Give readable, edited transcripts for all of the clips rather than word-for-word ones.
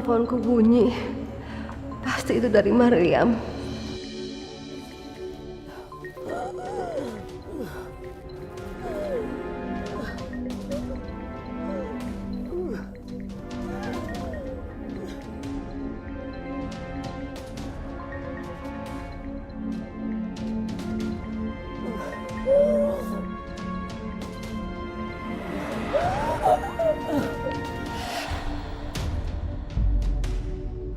teleponku bunyi. Pasti itu dari Mariam.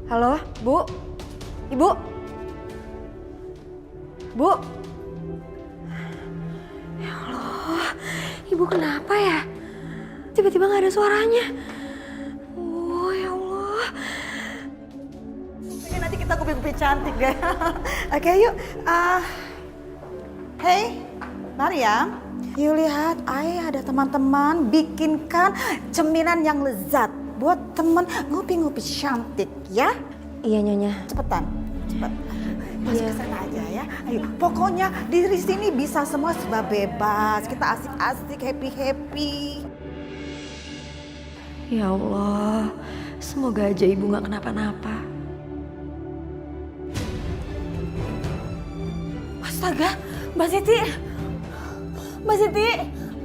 Halo, Bu? Ibu? Bu? Ya Allah, Ibu kenapa ya? Tiba-tiba gak ada suaranya. Oh, ya Allah. Oke, nanti kita kupi-kupi cantik deh. Oke, yuk. Hey, Mariam. Yuk lihat, ada teman-teman bikinkan cemilan yang lezat buat temen ngopi-ngopi cantik ya. Iya, Nyonya. Cepetan, cepet. Masuk ke sana aja ya. Ayo, pokoknya di sini bisa semua serba bebas. Kita asik-asik, happy-happy. Ya Allah, semoga aja Ibu gak kenapa-napa. Astaga, Mbak Siti. Mbak Siti,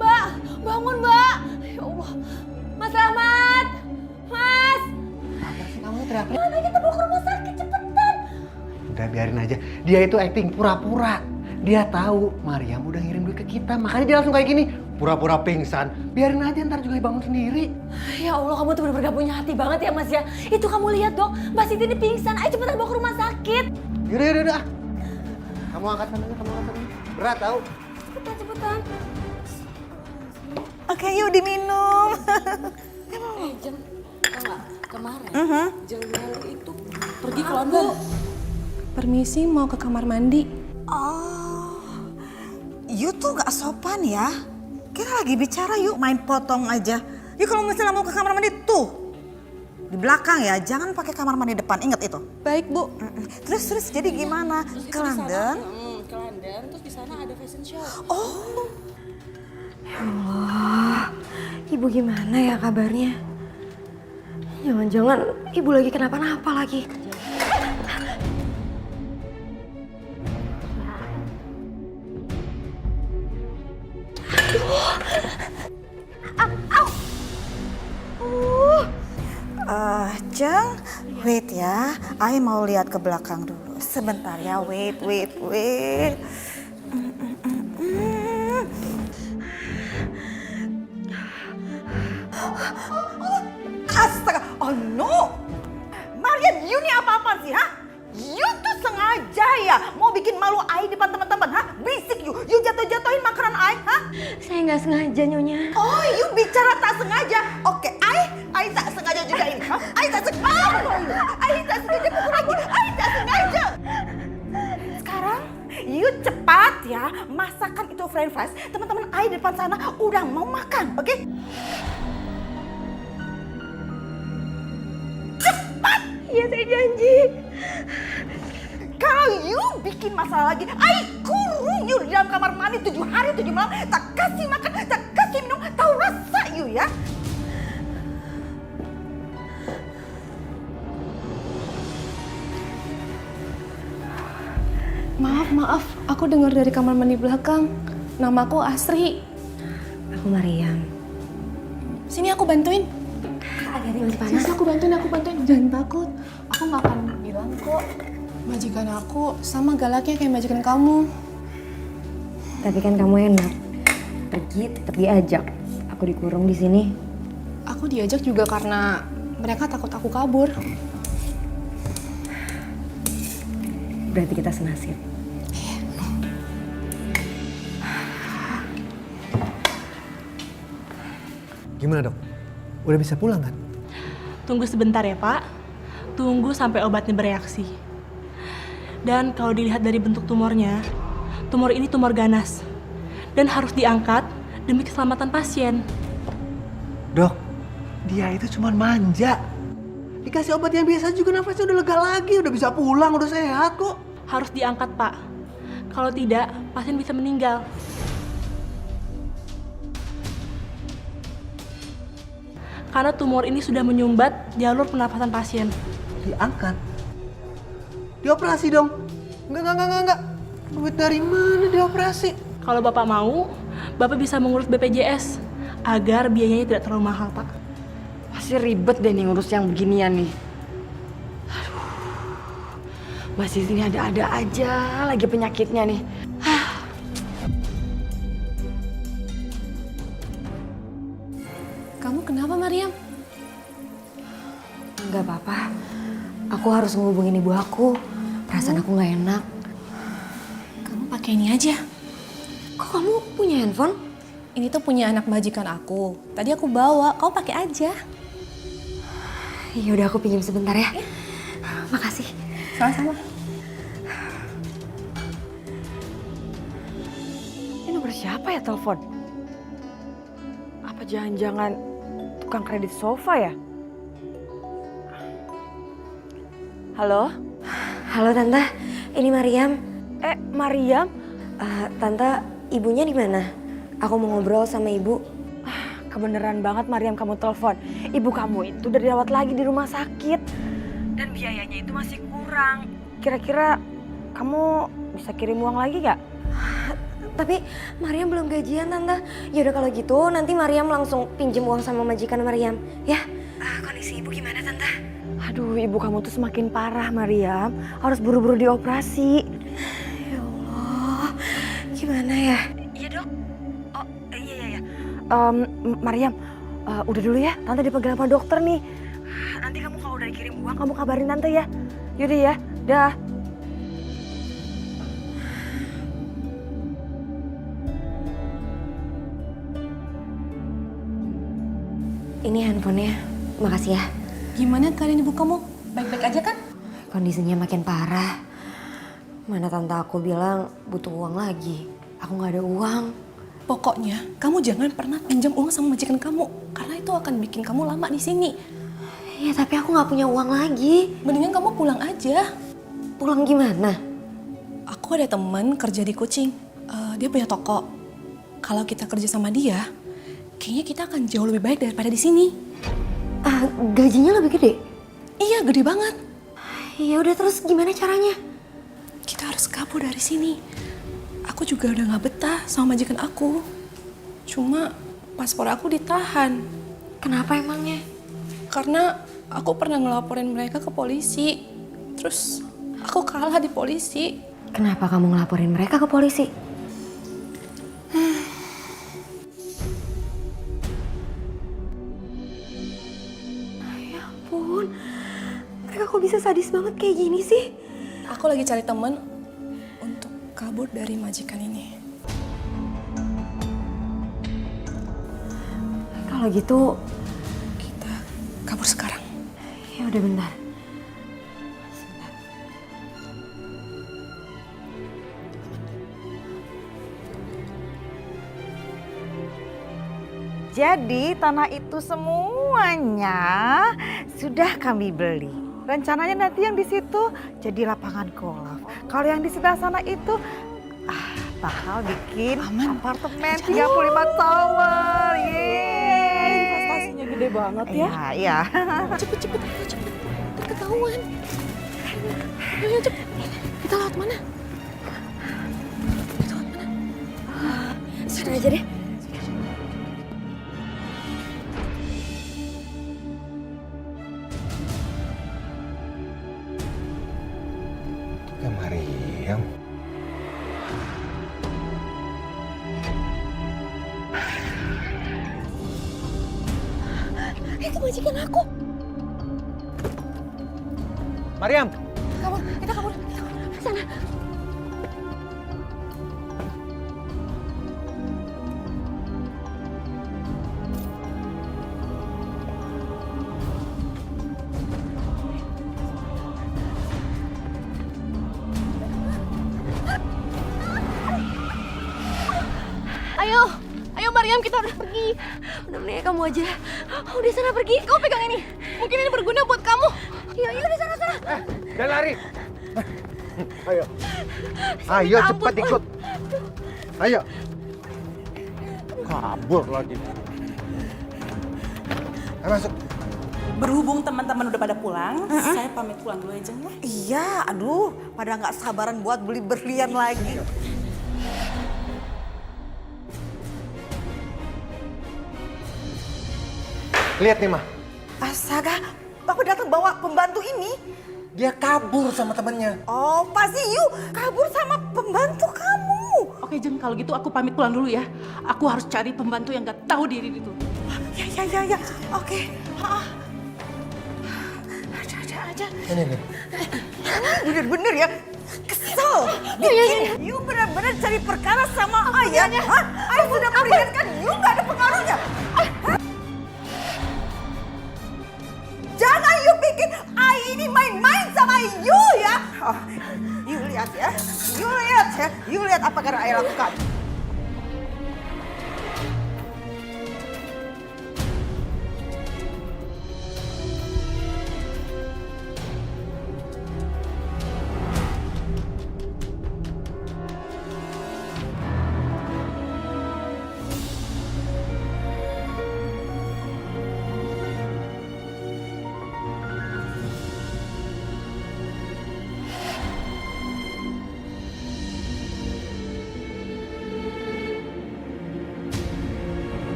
Mbak, bangun Mbak. Ya Allah, Mas Ahmad, Mas. Kamu teriaknya. Mana kita bawa ke rumah sakit cepetan. Udah biarin aja. Dia itu acting pura-pura. Dia tahu Mariam udah ngirim duit ke kita, makanya dia langsung kayak gini. Pura-pura pingsan. Biarin aja, ntar juga bangun sendiri. Ya Allah, kamu tuh bener-bener gak punya hati banget ya Mas ya. Itu kamu lihat dong, Mbak Siti ini pingsan. Ayo cepetan bawa ke rumah sakit. Yaudah. Kamu angkat tangannya, Berat tau. Cepetan. Oke, yuk diminum. Jeng, tau gak? Kemarin, Jeng Meli itu pergi ke London. Permisi, mau ke kamar mandi. Oh, you tuh gak sopan ya. Kita lagi bicara yuk, main potong aja. Yuk kalau misalnya mau ke kamar mandi tuh. Di belakang ya, jangan pakai kamar mandi depan, inget itu. Baik, Bu. Terus jadi gimana? Ke London? Ke London, terus di sana ada fashion show. Oh, Ya Allah, Ibu gimana ya kabarnya? Jangan-jangan Ibu lagi kenapa-napa lagi. Jeng, wait ya. I mau lihat ke belakang dulu. Sebentar ya, wait. Astaga, oh no! Mariam, you ini apa-apaan sih, ha? You tuh sengaja ya mau bikin malu I depan teman-teman, ha? Berisik you jatuh-jatuhin makanan I, ha? Saya nggak sengaja, Nyonya. Oh, you bicara tak sengaja. Oke, I tak sengaja juga ini, ha? I tak sengaja pukul lagi. I tak sengaja. Sekarang, you cepat ya masakan itu french fries. Teman-teman I di depan sana udah mau makan, oke? Iya, saya janji. Kalau you bikin masalah lagi, I kurung you di dalam kamar mandi 7 hari 7 malam. Tak kasih makan, tak kasih minum, tahu rasa you ya. Maaf, aku dengar dari kamar mandi belakang. Namaku Asri. Aku Mariam. Sini aku bantuin. Hati-hati masih panas. Sini aku bantuin. Jangan takut. Aku nggak akan bilang kok. Majikan aku sama galaknya kayak majikan kamu. Tapi kan kamu enak. Pergi tetap diajak. Aku dikurung di sini. Aku diajak juga karena mereka takut aku kabur. Berarti kita senasib. Gimana dok? Udah bisa pulang kan? Tunggu sebentar ya Pak. Tunggu sampai obatnya bereaksi. Dan kalau dilihat dari bentuk tumornya, tumor ini tumor ganas. Dan harus diangkat demi keselamatan pasien. Dok, dia itu cuma manja. Dikasih obat yang biasa juga nafasnya udah lega lagi, udah bisa pulang, udah sehat kok. Harus diangkat Pak. Kalau tidak, pasien bisa meninggal. karena tumor ini sudah menyumbat jalur pernapasan pasien. Diangkat? Dioperasi dong? Enggak. Duit dari mana dioperasi? Kalau Bapak mau, Bapak bisa mengurus BPJS agar biayanya tidak terlalu mahal, Pak. Pasti ribet deh nih ngurus yang beginian nih. Aduh, masih ini ada-ada aja lagi penyakitnya nih. Kamu kenapa, Mariam? Enggak apa-apa. Aku harus ngehubungin ibu aku. Perasaan aku nggak enak. Kamu pakai ini aja. Kok kamu punya handphone? Ini tuh punya anak majikan aku. Tadi aku bawa, kamu pakai aja. Ya udah aku pinjam sebentar ya. Makasih. Sama-sama. Ini nomor siapa ya telepon? Apa jangan-jangan tukang kredit sofa ya? Halo? Halo Tante, ini Mariam. Mariam? Tante, ibunya di mana? Aku mau ngobrol sama ibu. Kebeneran banget Mariam kamu telepon. Ibu kamu itu udah dirawat lagi di rumah sakit. Dan biayanya itu masih kurang. Kira-kira kamu bisa kirim uang lagi gak? Tapi Mariam belum gajian Tante. Ya udah kalau gitu nanti Mariam langsung pinjem uang sama majikan Mariam, ya? Kondisi ibu gimana Tante? Aduh, ibu kamu tuh semakin parah Mariam. Harus buru-buru dioperasi. Ya Allah, gimana ya? Iya dok. Oh iya. Mariam, udah dulu ya. Tante dipanggil sama dokter nih. Nanti kamu kalau udah dikirim uang, kamu kabarin Tante ya. Yaudah ya, dah. Ini handphonenya, makasih ya. Gimana keadaan ibu kamu? Baik-baik aja kan? Kondisinya makin parah. Mana tante aku bilang butuh uang lagi. Aku nggak ada uang. Pokoknya kamu jangan pernah pinjam uang sama majikan kamu. Karena itu akan bikin kamu lama di sini. Ya tapi aku nggak punya uang lagi. Mendingan kamu pulang aja. Pulang gimana? Aku ada teman kerja di Kucing. Dia punya toko. Kalau kita kerja sama dia, kayaknya kita akan jauh lebih baik daripada di sini. Gajinya lebih gede? Iya, gede banget. Ya udah terus gimana caranya? Kita harus kabur dari sini. Aku juga udah gak betah sama majikan aku. Cuma paspor aku ditahan. Kenapa emangnya? Karena aku pernah ngelaporin mereka ke polisi. Terus aku kalah di polisi. Kenapa kamu ngelaporin mereka ke polisi? Ya ampun, mereka kok bisa sadis banget kayak gini sih? Aku lagi cari temen untuk kabur dari majikan ini. Kalau gitu, Kita kabur sekarang. ya udah bentar. Jadi tanah itu semuanya sudah kami beli. Rencananya nanti yang di situ jadi lapangan golf. Kalau yang di sebelah sana itu bakal bikin apartemen 35 tower. Yeay. Investasinya gede banget ya. Iya. Cepet. Ketahuan. Ayo cepet. Kita lewat mana? Sana aja deh. Ya Mariam. Itu majikan aku. Mariam. Kita kabur. Sana. Ayo Mariam, kita harus pergi. Udah mendingan kamu aja. Udah sana pergi. Kamu pegang ini. Mungkin ini berguna buat kamu. Iya, udah sana. Jangan lari. Ayo. Ayo cepat ikut. Ayo. Kabur lagi. Ayo masuk. Berhubung teman-teman udah pada pulang, saya pamit pulang dulu ya, Jeng ya. Iya, aduh, pada nggak sabaran buat beli berlian lagi. Lihat nih, Mah. Astaga, Bapak datang bawa pembantu ini. Dia kabur sama temennya. Oh, pasti you kabur sama pembantu kamu. Oke Jeng, kalau gitu aku pamit pulang dulu ya. Aku harus cari pembantu yang gak tahu diri itu. Ya. Oke. Aja. Ini. Bener-bener ya. Kesel. Bikin you bener-bener cari perkara sama ayah. Hah? Ayah sudah peringatkan you gak ada pengaruhnya. Jangan you bikin ayah ini main-main sama you ya. Oh, you lihat ya. You lihat apa yang ayah lakukan.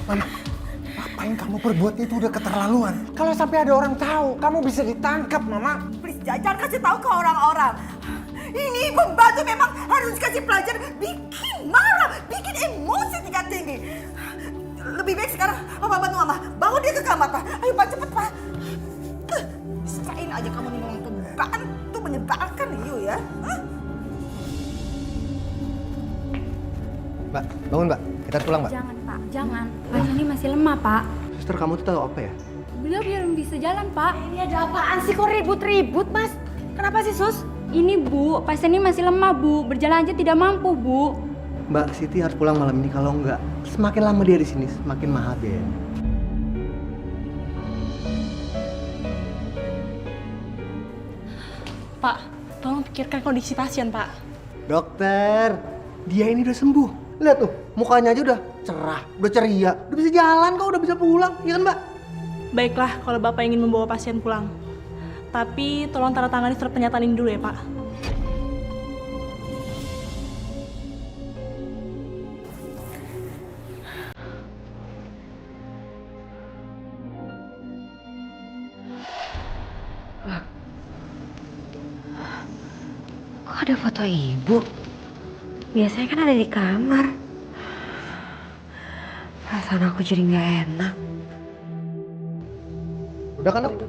Mama, apa yang kamu perbuat itu udah keterlaluan. Kalau sampai ada orang tahu, kamu bisa ditangkap, Mama. Please, jangan kasih tahu ke orang-orang. Ini pembantu memang harus kasih pelajaran. Bikin marah, bikin emosi tingkat tinggi. Lebih baik sekarang Papa bantu Mama. Bawa dia ke kamar, Pak. Ayo, Pak, cepet, Pak. Sekain aja kamu nih memang pembantu menyebalkan you ya. Mbak, bangun, Mbak. Kita harus pulang, Mbak. Jangan Pak, jangan. Pasien ini masih lemah Pak. Suster, kamu tuh tahu apa ya? Beliau belum bisa jalan Pak. Ini ada apaan sih kok ribut-ribut, Mas? Kenapa sih, Sus? Ini Bu, pasien ini masih lemah Bu. Berjalan aja tidak mampu Bu. Mbak Siti harus pulang malam ini. Kalau enggak, semakin lama dia di sini, semakin mahal biaya. Pak, tolong pikirkan kondisi pasien, Pak. Dokter, dia ini udah sembuh. Lihat tuh, mukanya aja udah cerah, udah ceria, udah bisa jalan kok, udah bisa pulang, ya kan Mbak? Baiklah kalau Bapak ingin membawa pasien pulang. Tapi tolong tanda tangani surat pernyataan ini dulu ya, Pak. Kok ada foto ibu? Biasanya kan ada di kamar. Perasaan aku jadi nggak enak. Udah kan, Dok?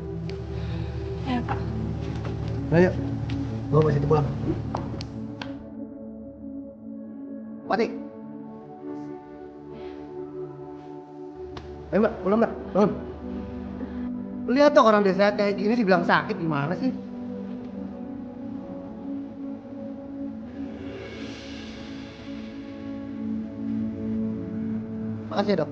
Ya, Pak. Nah, yuk. Bawa Mbak Siti pulang. Pati. Ayo Mbak, pulang Mbak. Bangun. Lihat dong orang desa kayak gini dibilang sakit gimana sih? Makasih ya, Dok.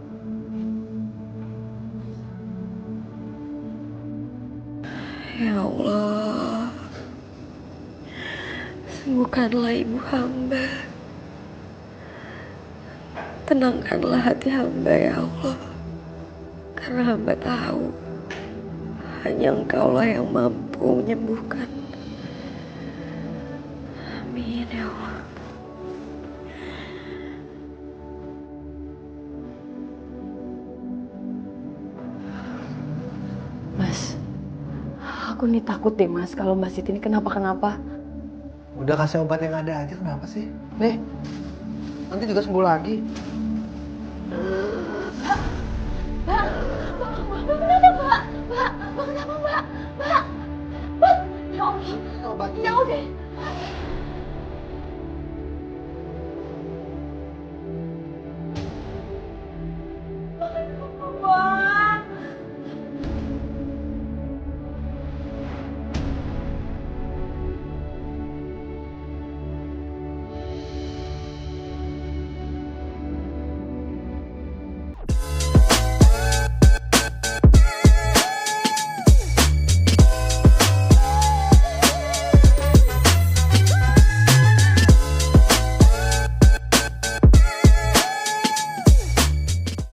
Ya Allah, sembuhkanlah ibu hamba. Tenangkanlah hati hamba ya Allah. Karena hamba tahu hanya Engkaulah yang mampu menyembuhkan. Amin ya Allah. Mas, aku nih takut deh Mas kalau Mbak Siti ini kenapa-kenapa. Udah kasih obat yang ada aja, kenapa sih? Nih, nanti juga sembuh lagi. Ya Allah. Obatnya. Ya Allah.